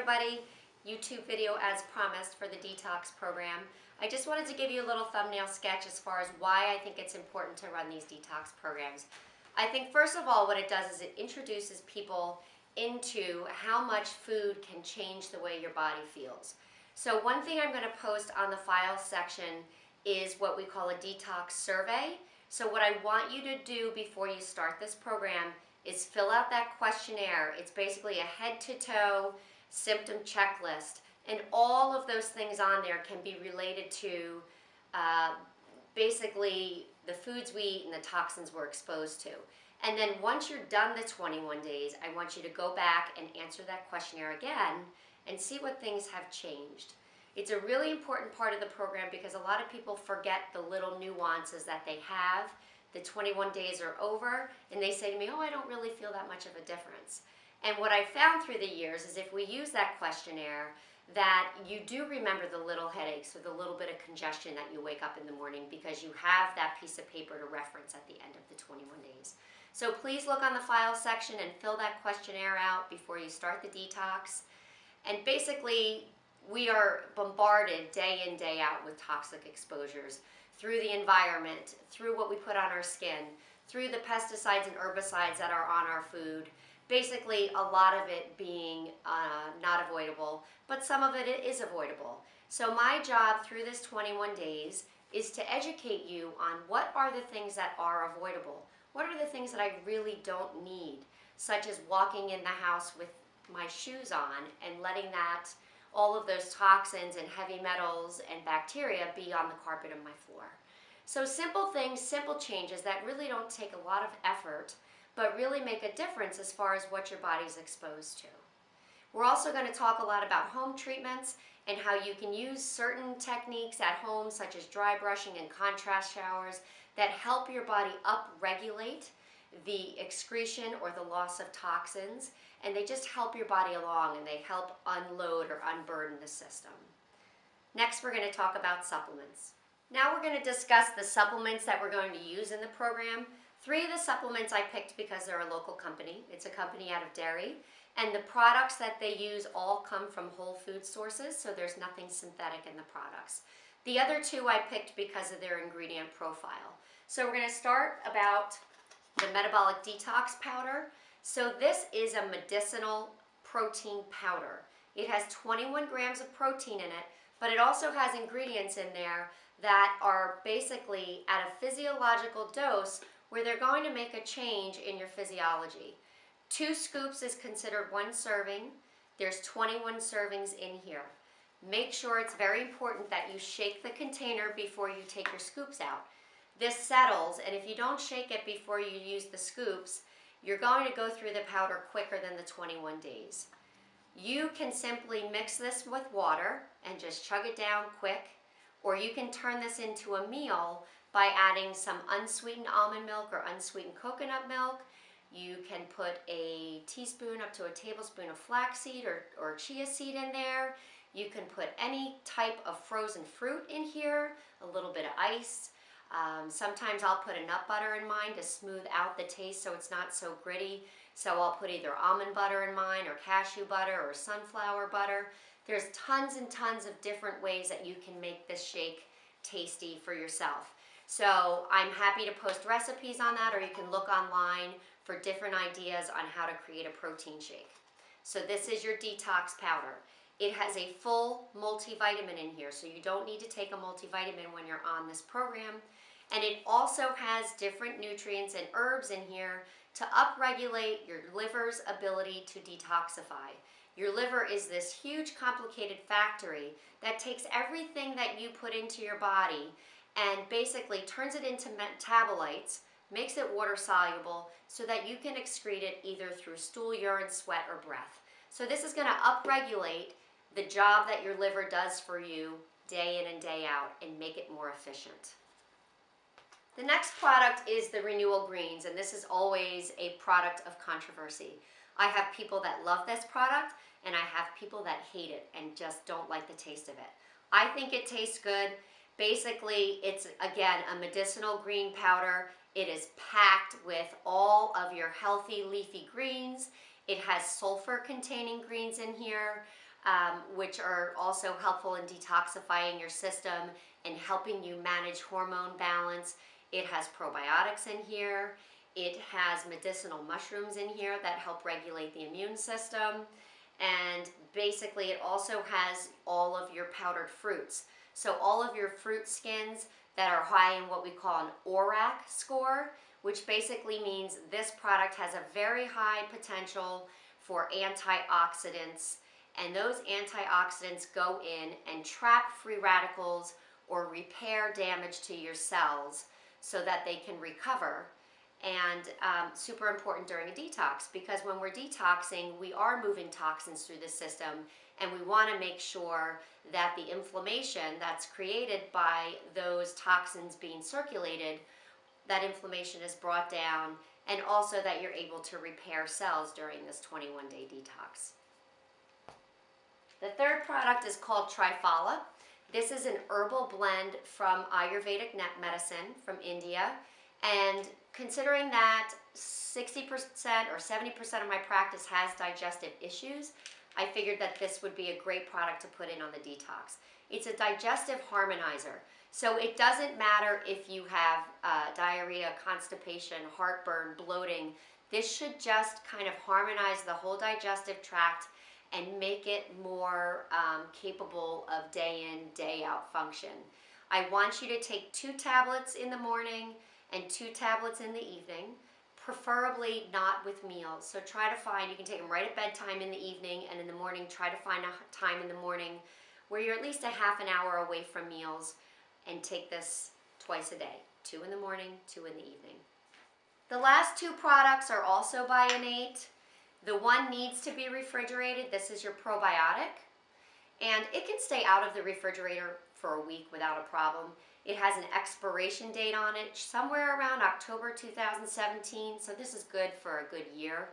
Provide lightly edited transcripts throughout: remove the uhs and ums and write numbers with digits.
everybody. YouTube video as promised for the detox program. I just wanted to give you a little thumbnail sketch as far as why I think it's important to run these detox programs. I think first of all what it does is it introduces people into how much food can change the way your body feels. So one thing I'm going to post on the files section is what we call a detox survey. So what I want you to do before you start this program is fill out that questionnaire. It's basically a head-to-toe symptom checklist, and all of those things on there can be related to basically the foods we eat and the toxins we're exposed to. And then once you're done the 21 days, I want you to go back and answer that questionnaire again and see what things have changed. It's a really important part of the program because a lot of people forget the little nuances that they have. The 21 days are over and they say to me, oh, I don't really feel that much of a difference. And what I found through the years is if we use that questionnaire, that you do remember the little headaches or the little bit of congestion that you wake up in the morning because you have that piece of paper to reference at the end of the 21 days. So please look on the files section and fill that questionnaire out before you start the detox. And basically, we are bombarded day in, day out with toxic exposures through the environment, through what we put on our skin, through the pesticides and herbicides that are on our food. Basically, a lot of it being not avoidable, but some of it is avoidable. So my job through this 21 days is to educate you on what are the things that are avoidable. What are the things that I really don't need, such as walking in the house with my shoes on and letting that all of those toxins and heavy metals and bacteria be on the carpet of my floor. So simple things, simple changes that really don't take a lot of effort, but really make a difference as far as what your body's exposed to. We're also going to talk a lot about home treatments and how you can use certain techniques at home, such as dry brushing and contrast showers, that help your body up-regulate the excretion or the loss of toxins, and they just help your body along and they help unload or unburden the system. Next, we're going to talk about supplements. Now we're going to discuss the supplements that we're going to use in the program. 3 of the supplements I picked because they're a local company. It's a company out of Derry, and the products that they use all come from whole food sources, so there's nothing synthetic in the products. The other 2 I picked because of their ingredient profile. So we're going to start about the metabolic detox powder. So this is a medicinal protein powder. It has 21 grams of protein in it, but it also has ingredients in there that are basically at a physiological dose where they're going to make a change in your physiology. 2 scoops is considered 1 serving. There's 21 servings in here. Make sure it's very important that you shake the container before you take your scoops out. This settles, and if you don't shake it before you use the scoops, you're going to go through the powder quicker than the 21 days. You can simply mix this with water and just chug it down quick, or you can turn this into a meal by adding some unsweetened almond milk or unsweetened coconut milk. You can put a teaspoon up to a tablespoon of flaxseed or chia seed in there. You can put any type of frozen fruit in here, a little bit of ice. Sometimes I'll put a nut butter in mine to smooth out the taste so it's not so gritty. So I'll put either almond butter in mine or cashew butter or sunflower butter. There's tons and tons of different ways that you can make this shake tasty for yourself. So I'm happy to post recipes on that, or you can look online for different ideas on how to create a protein shake. So this is your detox powder. It has a full multivitamin in here, so you don't need to take a multivitamin when you're on this program. And it also has different nutrients and herbs in here to upregulate your liver's ability to detoxify. Your liver is this huge complicated factory that takes everything that you put into your body and basically turns it into metabolites, makes it water soluble so that you can excrete it either through stool, urine, sweat, or breath. So this is going to upregulate the job that your liver does for you day in and day out and make it more efficient. The next product is the Renewal Greens, and this is always a product of controversy. I have people that love this product and I have people that hate it and just don't like the taste of it. I think it tastes good. Basically, it's again a medicinal green powder. It is packed with all of your healthy leafy greens. It has sulfur containing greens in here. which are also helpful in detoxifying your system and helping you manage hormone balance. It has probiotics in here. It has medicinal mushrooms in here that help regulate the immune system. And basically it also has all of your powdered fruits. So all of your fruit skins that are high in what we call an ORAC score, which basically means this product has a very high potential for antioxidants, and those antioxidants go in and trap free radicals or repair damage to your cells so that they can recover. And super important during a detox, because when we're detoxing, we are moving toxins through the system, and we want to make sure that the inflammation that's created by those toxins being circulated, that inflammation is brought down, and also that you're able to repair cells during this 21-day detox. The third product is called Triphala. This is an herbal blend from Ayurvedic medicine from India, and considering that 60% or 70% of my practice has digestive issues, I figured that this would be a great product to put in on the detox. It's a digestive harmonizer. So it doesn't matter if you have diarrhea, constipation, heartburn, bloating. This should just kind of harmonize the whole digestive tract and make it more capable of day in, day out function. I want you to take 2 tablets in the morning and 2 tablets in the evening, preferably not with meals. So try to find, you can take them right at bedtime in the evening, and in the morning try to find a time in the morning where you're at least a half an hour away from meals, and take this twice a day, 2 in the morning, 2 in the evening. The last 2 products are also by Innate. The one needs to be refrigerated. This is your probiotic, and it can stay out of the refrigerator for a week without a problem. It has an expiration date on it, somewhere around October 2017, so this is good for a good year.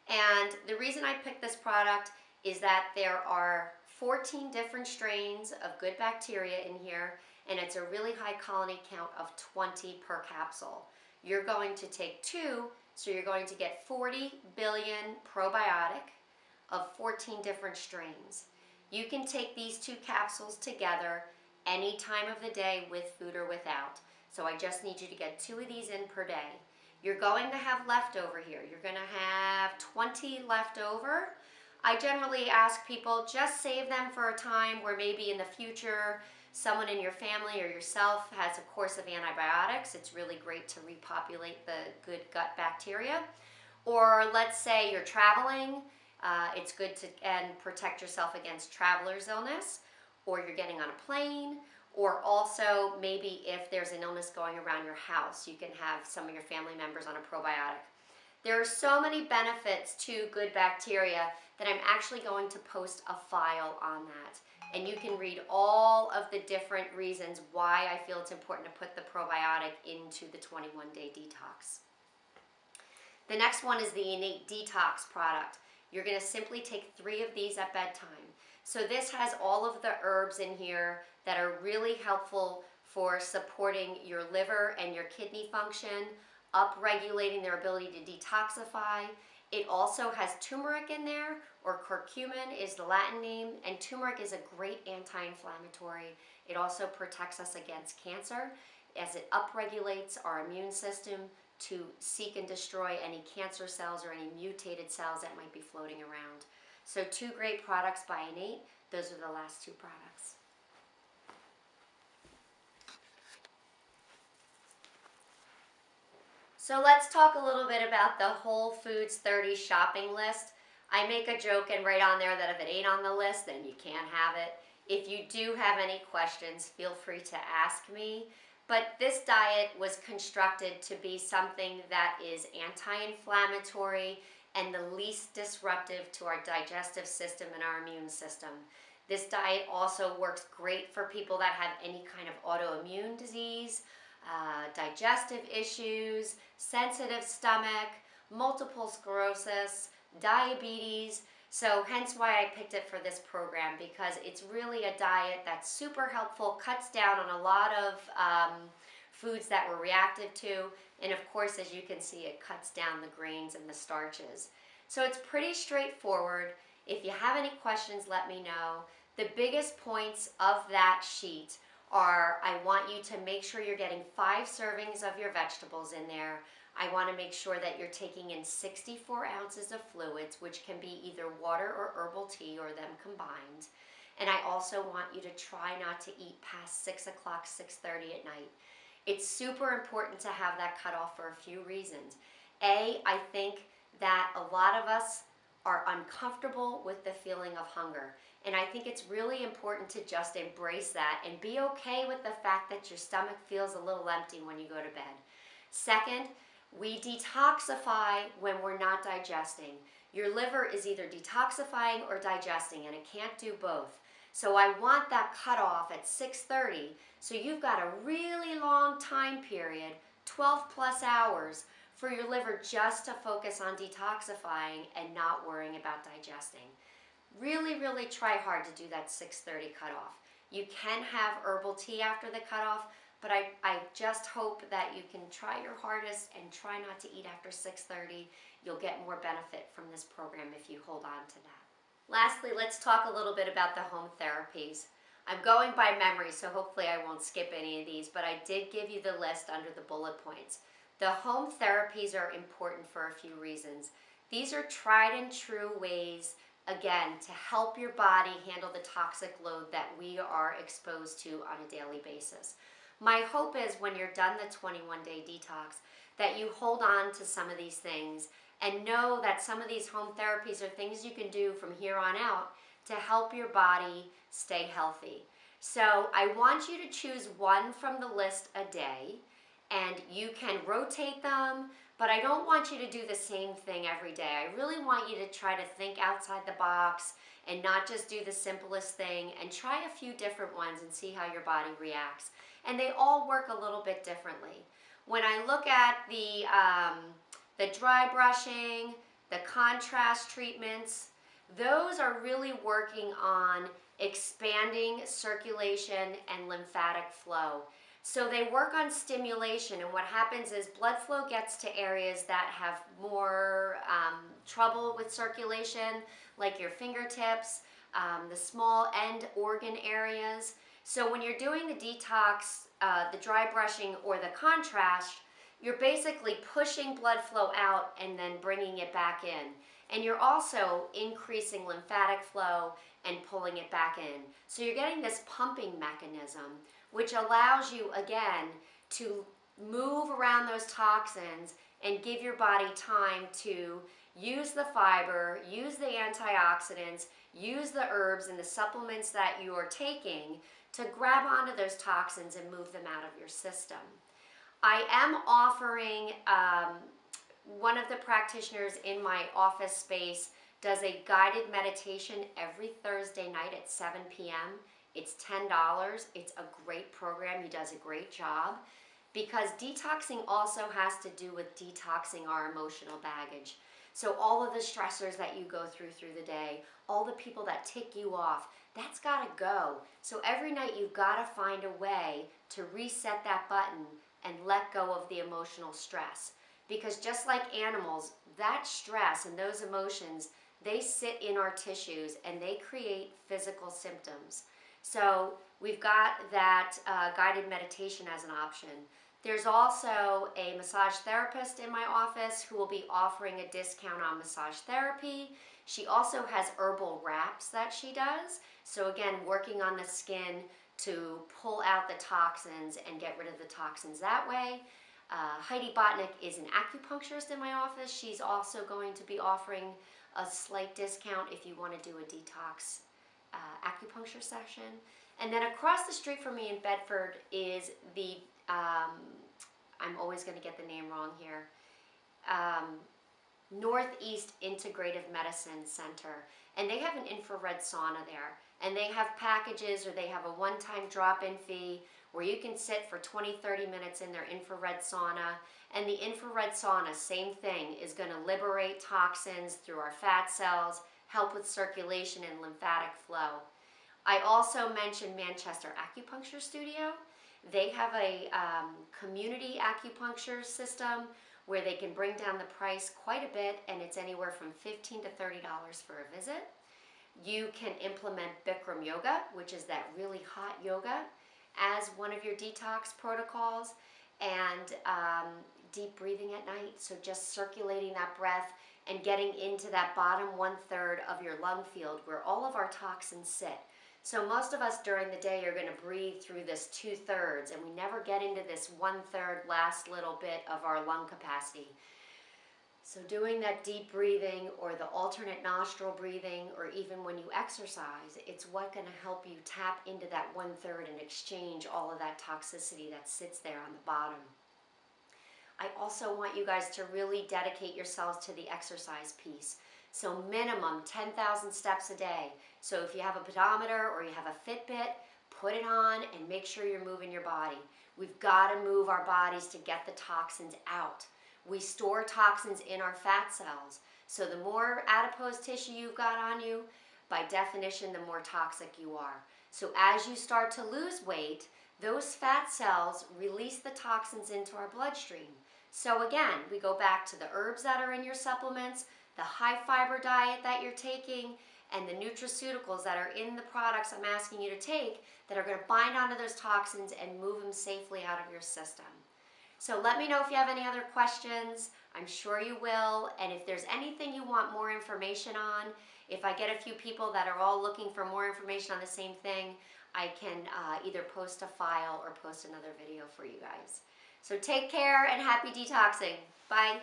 And the reason I picked this product is that there are 14 different strains of good bacteria in here, and it's a really high colony count of 20 per capsule. You're going to take 2, so you're going to get 40 billion probiotic of 14 different strains. You can take these 2 capsules together any time of the day with food or without. So I just need you to get 2 of these in per day. You're going to have leftover here. You're going to have 20 left over. I generally ask people just save them for a time where maybe in the future someone in your family or yourself has a course of antibiotics. It's really great to repopulate the good gut bacteria. Or let's say you're traveling. It's good to protect yourself against traveler's illness, or you're getting on a plane, or also maybe if there's an illness going around your house, you can have some of your family members on a probiotic. There are so many benefits to good bacteria that I'm actually going to post a file on that. And you can read all of the different reasons why I feel it's important to put the probiotic into the 21-day detox. The next one is the Innate Detox product. You're going to simply take 3 of these at bedtime. So this has all of the herbs in here that are really helpful for supporting your liver and your kidney function, upregulating their ability to detoxify. It also has turmeric in there, or curcumin is the Latin name, and turmeric is a great anti-inflammatory. It also protects us against cancer as it upregulates our immune system to seek and destroy any cancer cells or any mutated cells that might be floating around. So 2 great products by Innate. Those are the last 2 products. So let's talk a little bit about the Whole Foods 30 shopping list. I make a joke and write on there that if it ain't on the list, then you can't have it. If you do have any questions, feel free to ask me. But this diet was constructed to be something that is anti-inflammatory and the least disruptive to our digestive system and our immune system. This diet also works great for people that have any kind of autoimmune disease, digestive issues, sensitive stomach, multiple sclerosis, diabetes. So hence why I picked it for this program, because it's really a diet that's super helpful, cuts down on a lot of foods that we're reactive to, and of course, as you can see, it cuts down the grains and the starches. So it's pretty straightforward. If you have any questions, let me know. The biggest points of that sheet are I want you to make sure you're getting 5 servings of your vegetables in there. I want to make sure that you're taking in 64 ounces of fluids, which can be either water or herbal tea or them combined. And I also want you to try not to eat past 6 o'clock, 6:30 at night. It's super important to have that cutoff for a few reasons. A, I think that a lot of us are uncomfortable with the feeling of hunger. And I think it's really important to just embrace that and be okay with the fact that your stomach feels a little empty when you go to bed. Second, we detoxify when we're not digesting. Your liver is either detoxifying or digesting, and it can't do both. So I want that cutoff at 6:30, so you've got a really long time period, 12 plus hours, for your liver just to focus on detoxifying and not worrying about digesting. Really, really try hard to do that 6:30 cutoff. You can have herbal tea after the cutoff, but I just hope that you can try your hardest and try not to eat after 6:30. You'll get more benefit from this program if you hold on to that. Lastly, let's talk a little bit about the home therapies. I'm going by memory, so hopefully I won't skip any of these, but I did give you the list under the bullet points. The home therapies are important for a few reasons. These are tried and true ways, again, to help your body handle the toxic load that we are exposed to on a daily basis. My hope is when you're done the 21-day detox that you hold on to some of these things and know that some of these home therapies are things you can do from here on out to help your body stay healthy. So I want you to choose one from the list a day, and you can rotate them, but I don't want you to do the same thing every day. I really want you to try to think outside the box and not just do the simplest thing, and try a few different ones and see how your body reacts. And they all work a little bit differently. When I look at the dry brushing, the contrast treatments, those are really working on expanding circulation and lymphatic flow. So they work on stimulation, and what happens is blood flow gets to areas that have more trouble with circulation, like your fingertips, the small end organ areas. So when you're doing the detox, the dry brushing or the contrast, you're basically pushing blood flow out and then bringing it back in. And you're also increasing lymphatic flow and pulling it back in. So you're getting this pumping mechanism, which allows you, again, to move around those toxins and give your body time to use the fiber, use the antioxidants, use the herbs and the supplements that you are taking to grab onto those toxins and move them out of your system. I am offering, one of the practitioners in my office space does a guided meditation every Thursday night at 7 p.m. It's $10. It's a great program. He does a great job, because detoxing also has to do with detoxing our emotional baggage. So all of the stressors that you go through the day, all the people that tick you off, that's got to go. So every night you've got to find a way to reset that button and let go of the emotional stress. Because just like animals, that stress and those emotions, they sit in our tissues and they create physical symptoms. So we've got that guided meditation as an option. There's also a massage therapist in my office who will be offering a discount on massage therapy. She also has herbal wraps that she does. So again, working on the skin to pull out the toxins and get rid of the toxins that way. Heidi Botnick is an acupuncturist in my office. She's also going to be offering a slight discount if you want to do a detox acupuncture session. And then across the street from me in Bedford is the, I'm always going to get the name wrong here, Northeast Integrative Medicine Center. And they have an infrared sauna there. And they have packages, or they have a one-time drop-in fee where you can sit for 20-30 minutes in their infrared sauna. And the infrared sauna, same thing, is going to liberate toxins through our fat cells, help with circulation and lymphatic flow. I also mentioned Manchester Acupuncture Studio. They have a community acupuncture system where they can bring down the price quite a bit, and it's anywhere from $15 to $30 for a visit. You can implement Bikram yoga, which is that really hot yoga, as one of your detox protocols, and deep breathing at night. So just circulating that breath and getting into that bottom 1/3 of your lung field where all of our toxins sit. So most of us during the day are going to breathe through this 2/3, and we never get into this 1/3 last little bit of our lung capacity. So doing that deep breathing or the alternate nostril breathing, or even when you exercise, it's what's going to help you tap into that 1/3 and exchange all of that toxicity that sits there on the bottom. I also want you guys to really dedicate yourselves to the exercise piece. So minimum 10,000 steps a day. So if you have a pedometer or you have a Fitbit, put it on and make sure you're moving your body. We've got to move our bodies to get the toxins out. We store toxins in our fat cells. So the more adipose tissue you've got on you, by definition, the more toxic you are. So as you start to lose weight, those fat cells release the toxins into our bloodstream. So again, we go back to the herbs that are in your supplements, the high fiber diet that you're taking, and the nutraceuticals that are in the products I'm asking you to take that are going to bind onto those toxins and move them safely out of your system. So let me know if you have any other questions. I'm sure you will. And if there's anything you want more information on, if I get a few people that are all looking for more information on the same thing, I can either post a file or post another video for you guys. So take care and happy detoxing. Bye.